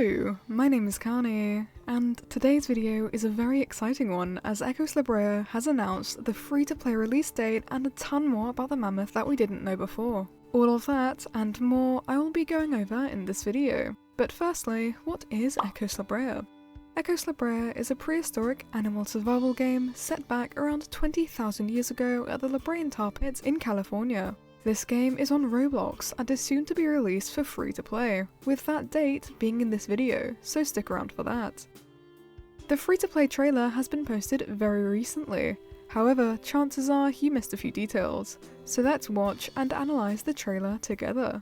Hello, my name is Kani, and today's video is a very exciting one as Brea has announced the free-to-play release date and a ton more about the Mammoth that we didn't know before. All of that and more I will be going over in this video. But firstly, what is Brea? Brea is a prehistoric animal survival game set back around 20,000 years ago at the La Brea tar pits in California. This game is on Roblox and is soon to be released for free to play, with that date being in this video, so stick around for that. The free to play trailer has been posted very recently, however chances are you missed a few details, so let's watch and analyse the trailer together.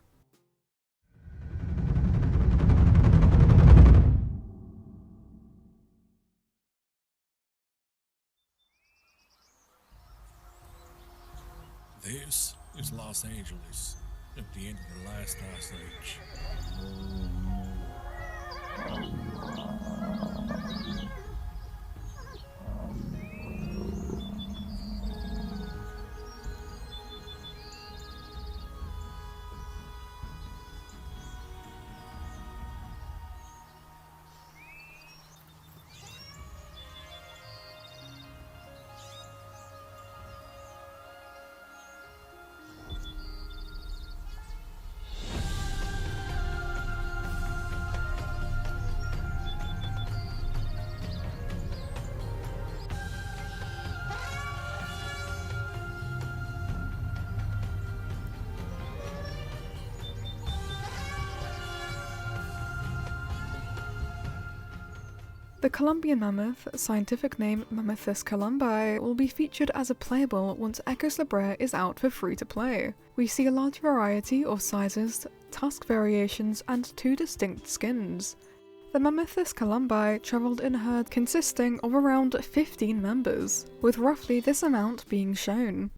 This is Los Angeles at the end of the last ice age. The Colombian mammoth, scientific name Mammoth columbi, will be featured as a playable once Brea is out for free to play. We see a large variety of sizes, tusk variations, and two distinct skins. The Mammoth columbi travelled in a herd consisting of around 15 members, with roughly this amount being shown.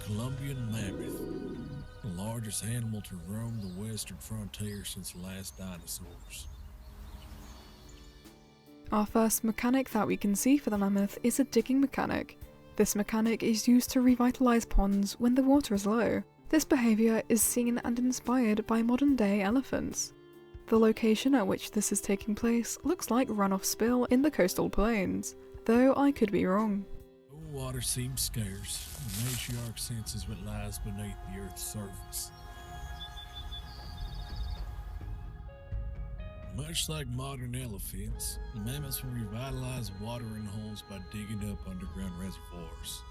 Colombian mammoth, the largest animal to roam the western frontier since the last dinosaurs. Our first mechanic that we can see for the mammoth is a digging mechanic. This mechanic is used to revitalise ponds when the water is low. This behaviour is seen and inspired by modern day elephants. The location at which this is taking place looks like runoff spill in the coastal plains, though I could be wrong. Water seems scarce, and matriarch senses what lies beneath the Earth's surface. Much like modern elephants, the mammoths will revitalize watering holes by digging up underground reservoirs.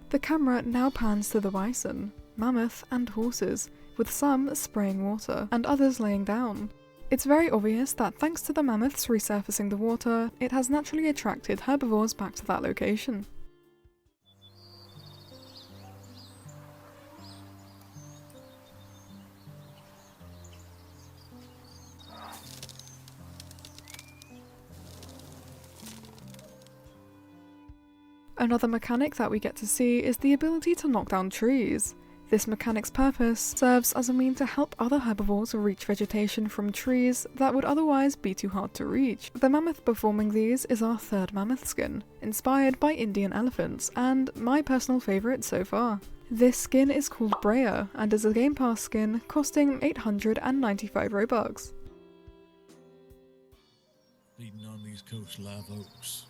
The camera now pans to the bison, mammoth, and horses, with some spraying water and others laying down. It's very obvious that thanks to the mammoths resurfacing the water, it has naturally attracted herbivores back to that location. Another mechanic that we get to see is the ability to knock down trees. This mechanic's purpose serves as a means to help other herbivores reach vegetation from trees that would otherwise be too hard to reach. The mammoth performing these is our third mammoth skin, inspired by Indian elephants, and my personal favourite so far. This skin is called Brea, and is a Game Pass skin costing 895 Robux. Feeding on these coast live oaks.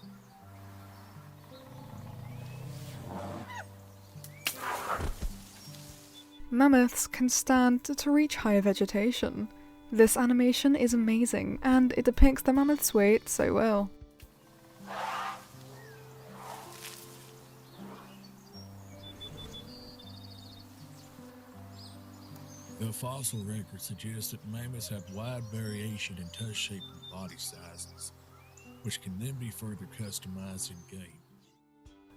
Mammoths can stand to reach higher vegetation. This animation is amazing, and it depicts the mammoth's weight so well. The fossil record suggests that mammoths have wide variation in tusk shape and body sizes, which can then be further customized in-game.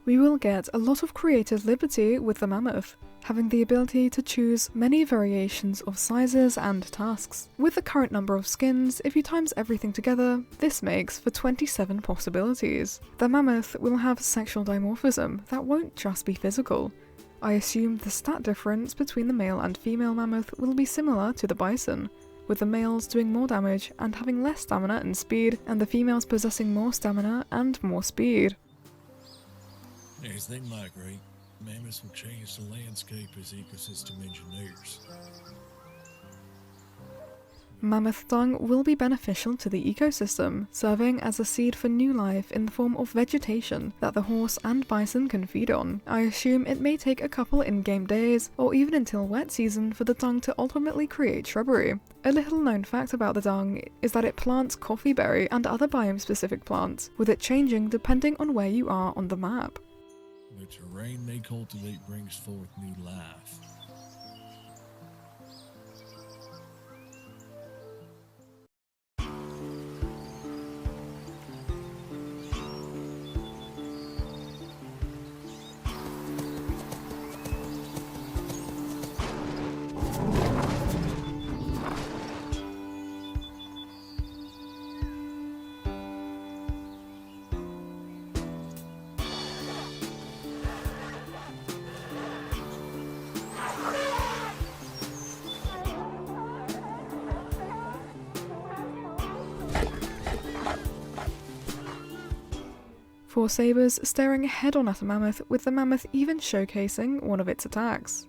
We will get a lot of creative liberty with the Mammoth, having the ability to choose many variations of sizes and tasks. With the current number of skins, if you times everything together, this makes for 27 possibilities. The Mammoth will have sexual dimorphism that won't just be physical. I assume the stat difference between the male and female Mammoth will be similar to the bison, with the males doing more damage and having less stamina and speed, and the females possessing more stamina and more speed. As they migrate, mammoths will change the landscape as ecosystem engineers. Mammoth dung will be beneficial to the ecosystem, serving as a seed for new life in the form of vegetation that the horse and bison can feed on. I assume it may take a couple in-game days, or even until wet season, for the dung to ultimately create shrubbery. A little known fact about the dung is that it plants coffee berry and other biome-specific plants, with it changing depending on where you are on the map. The terrain they cultivate brings forth new life. Four sabers staring head-on at a mammoth, with the mammoth even showcasing one of its attacks.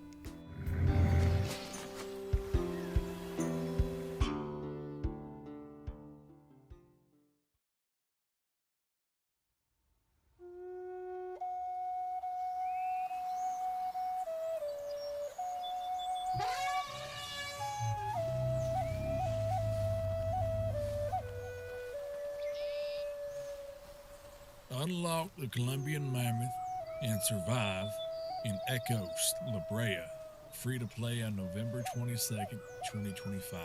Unlock the Colombian mammoth and survive in Ecos, La Brea. Free to play on November 22nd, 2025.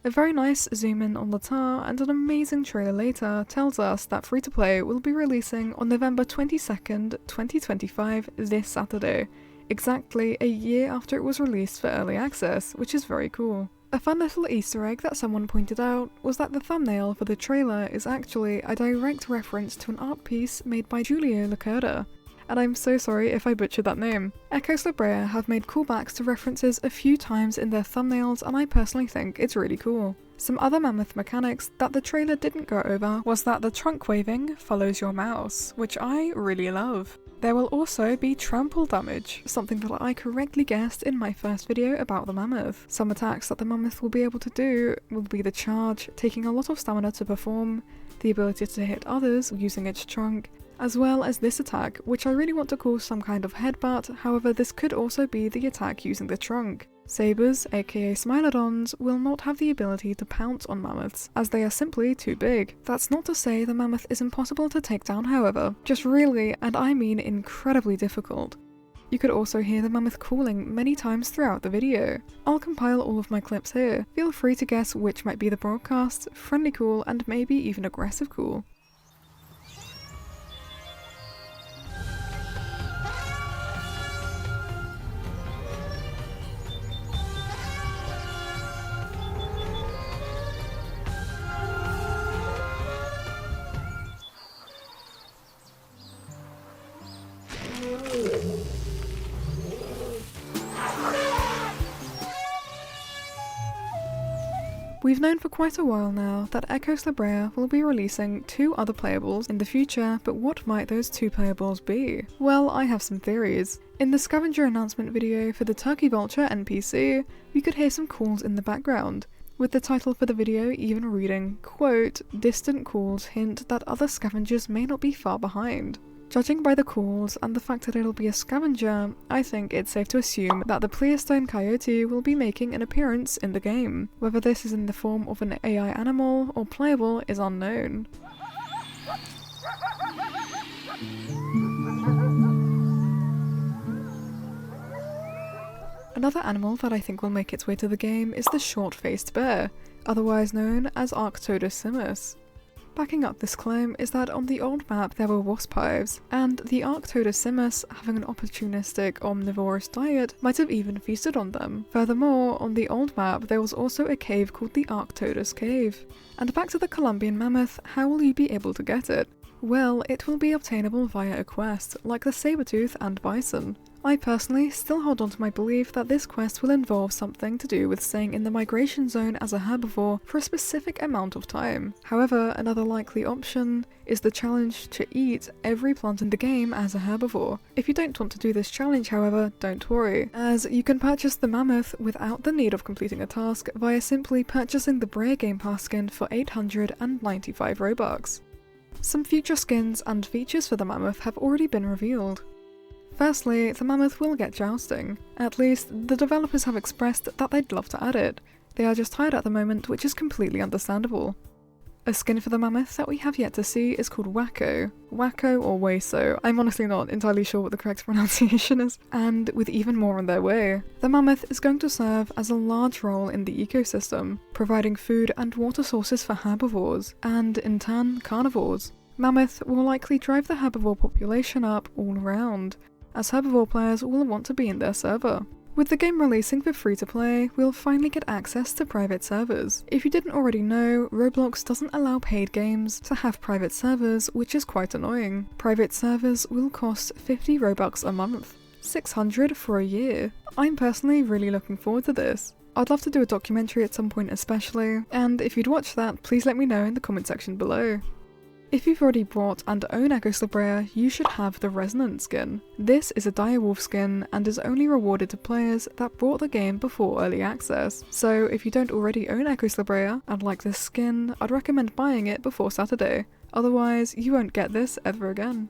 A very nice zoom in on the tar and an amazing trailer later tells us that free-to-play will be releasing on November 22nd, 2025 this Saturday, exactly a year after it was released for early access, which is very cool. A fun little Easter egg that someone pointed out was that the thumbnail for the trailer is actually a direct reference to an art piece made by Giulio Lacerda, and I'm so sorry if I butchered that name. Ecos La Brea have made callbacks to references a few times in their thumbnails, and I personally think it's really cool. Some other mammoth mechanics that the trailer didn't go over was that the trunk waving follows your mouse, which I really love. There will also be trample damage, something that I correctly guessed in my first video about the mammoth. Some attacks that the mammoth will be able to do will be the charge, taking a lot of stamina to perform, the ability to hit others using its trunk, as well as this attack, which I really want to call some kind of headbutt, however this could also be the attack using the trunk. Sabers, aka Smilodons, will not have the ability to pounce on mammoths, as they are simply too big. That's not to say the mammoth is impossible to take down however, just really, and I mean incredibly difficult. You could also hear the mammoth calling many times throughout the video. I'll compile all of my clips here, feel free to guess which might be the broadcast, friendly cool, and maybe even aggressive cool. We've known for quite a while now that Ecos La Brea will be releasing 2 other playables in the future, but what might those 2 playables be? Well, I have some theories. In the scavenger announcement video for the Turkey Vulture NPC, we could hear some calls in the background, with the title for the video even reading, quote, "Distant calls hint that other scavengers may not be far behind." Judging by the calls and the fact that it'll be a scavenger, I think it's safe to assume that the Pleistone Coyote will be making an appearance in the game. Whether this is in the form of an AI animal or playable is unknown. Another animal that I think will make its way to the game is the short-faced bear. otherwise known as Arctodus. Backing up this claim is that on the old map there were wasp hives, and the Arctodus, having an opportunistic omnivorous diet, might have even feasted on them. Furthermore, on the old map there was also a cave called the Arctodus Cave. And back to the Columbian mammoth, how will you be able to get it? Well, it will be obtainable via a quest, like the sabertooth and bison. I personally still hold on to my belief that this quest will involve something to do with staying in the migration zone as a herbivore for a specific amount of time. However, another likely option is the challenge to eat every plant in the game as a herbivore. If you don't want to do this challenge, however, don't worry, as you can purchase the mammoth without the need of completing a task via simply purchasing the Brea Game Pass skin for 895 Robux. Some future skins and features for the mammoth have already been revealed. Firstly, the mammoth will get jousting. At least, the developers have expressed that they'd love to add it. They are just tired at the moment, which is completely understandable. A skin for the mammoth that we have yet to see is called Wacko. Wacko or Waso, I'm honestly not entirely sure what the correct pronunciation is, and with even more on their way. The mammoth is going to serve as a large role in the ecosystem, providing food and water sources for herbivores, and in turn carnivores. Mammoth will likely drive the herbivore population up all around, as herbivore players will want to be in their server. With the game releasing for free-to-play, we'll finally get access to private servers. If you didn't already know, Roblox doesn't allow paid games to have private servers, which is quite annoying. Private servers will cost 50 Robux a month, 600 for a year. I'm personally really looking forward to this. I'd love to do a documentary at some point especially, and if you'd watch that, please let me know in the comment section below. If you've already bought and own Echo Brea, you should have the Resonant skin. This is a direwolf skin and is only rewarded to players that bought the game before early access. So if you don't already own Echo Brea and like this skin, I'd recommend buying it before Saturday. Otherwise, you won't get this ever again.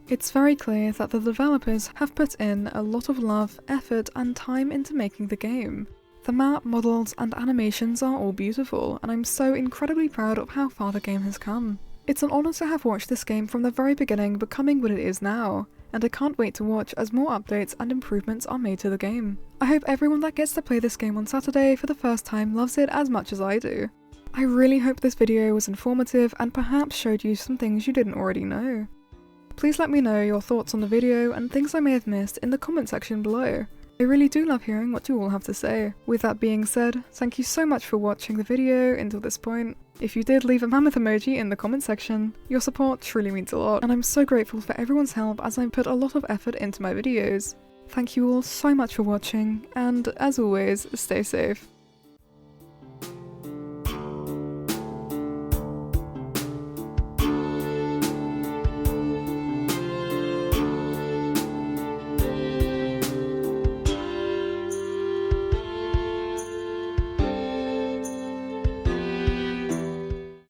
It's very clear that the developers have put in a lot of love, effort, and time into making the game. The map, models, and animations are all beautiful, and I'm so incredibly proud of how far the game has come. It's an honour to have watched this game from the very beginning becoming what it is now, and I can't wait to watch as more updates and improvements are made to the game. I hope everyone that gets to play this game on Saturday for the first time loves it as much as I do. I really hope this video was informative and perhaps showed you some things you didn't already know. Please let me know your thoughts on the video and things I may have missed in the comment section below. I really do love hearing what you all have to say. With that being said, thank you so much for watching the video until this point. If you did leave a mammoth emoji in the comment section, your support truly means a lot, and I'm so grateful for everyone's help as I put a lot of effort into my videos. Thank you all so much for watching, and as always, stay safe.